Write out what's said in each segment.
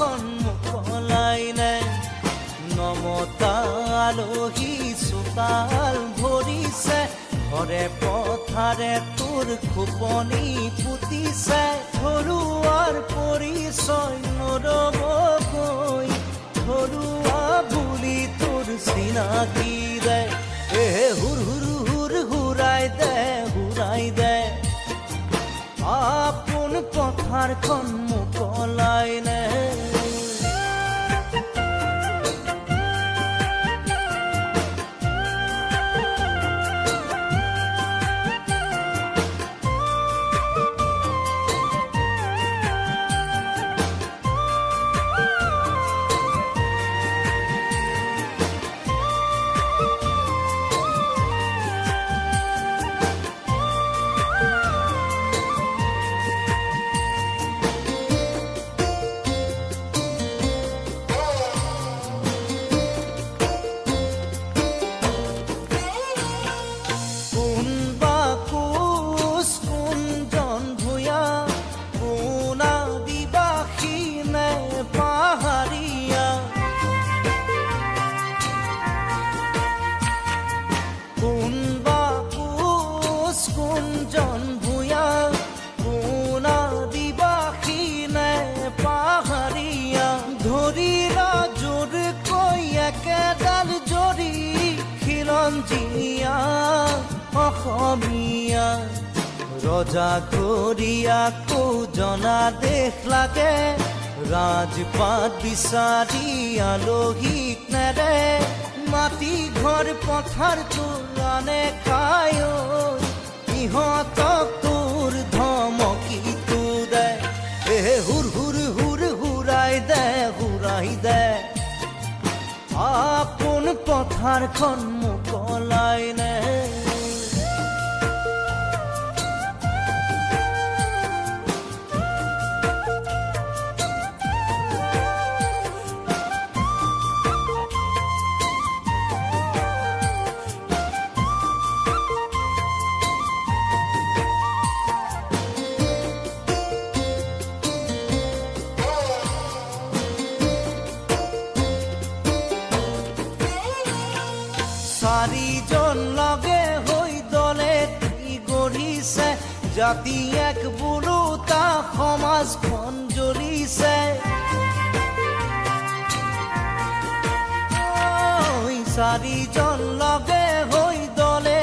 পথাৰখন মুকলাই নে নমতা আলহী চোতাল ভৰিছে ঘৰে পথাৰে তোৰ খোপনি পুতিছে ঘৰুৱাৰ পৰিচয় নৰবকৈ ঘৰুৱা বুলি তোৰ চিনাকি দে হুৰ হুৰ হুৰ হুৰাই দে আপোন পথাৰখন মুকলাই নে অসমীয়া ৰজা ঘৰিয়াকো জনা দেশ লাগে ৰাজপাত বিচাৰি আলহীক নেৰে মাটি ঘৰ পথাৰ তোৰানে খায় ইহঁতক তোৰ ধমকিটো দে হুৰ হুৰ হুৰ হুৰাই দে আপোন পথাৰখন মুকলাই নে চাৰিজন লগে হৈ দলে গঢ়িছে জাতি এক বোলোতা সমাজখন জ্বলিছে চাৰিজন লগে হৈ দলে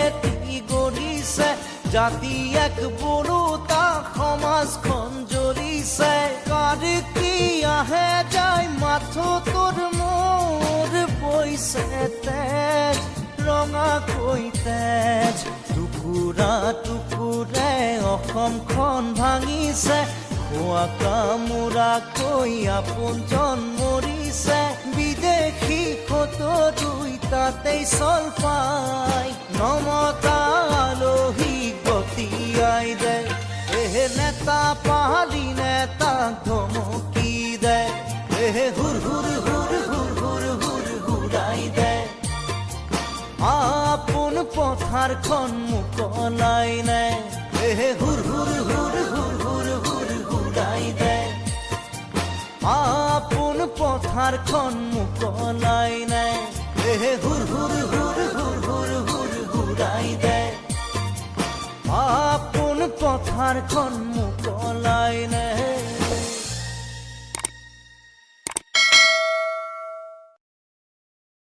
গঢ়িছে জাতি এক বোলোতা সমাজখন জ্বলিছে কাৰ কি আহে যায় মাথো তোৰ মোৰ পইছে তেজ ৰঙাকৈ তেজ টুকুৰা টুকুৰে অসমখন ভাঙিছে খোৱা কামোৰাকৈ আপোনজন মৰিছে বিদেশী দুই তাতেই চল পাই নমতা আলহী গতিয়াই দে নেতা পাহালি নেতাক ধমকি দে হুৰ হুৰ হুৰ হুৰ হুৰ হুৰ হুৰাই দে আপোন পথাৰখন মুকলাই নে হুৰ হুৰ হুৰ হুৰ হুৰ হুৰ হুৰাই দে আপোন পথাৰখন মুকলাই নে হুৰ হুৰ হুৰ হুৰ হুৰ হুৰ হুৰাই দে আপোন পথাৰখন মুকলাই নে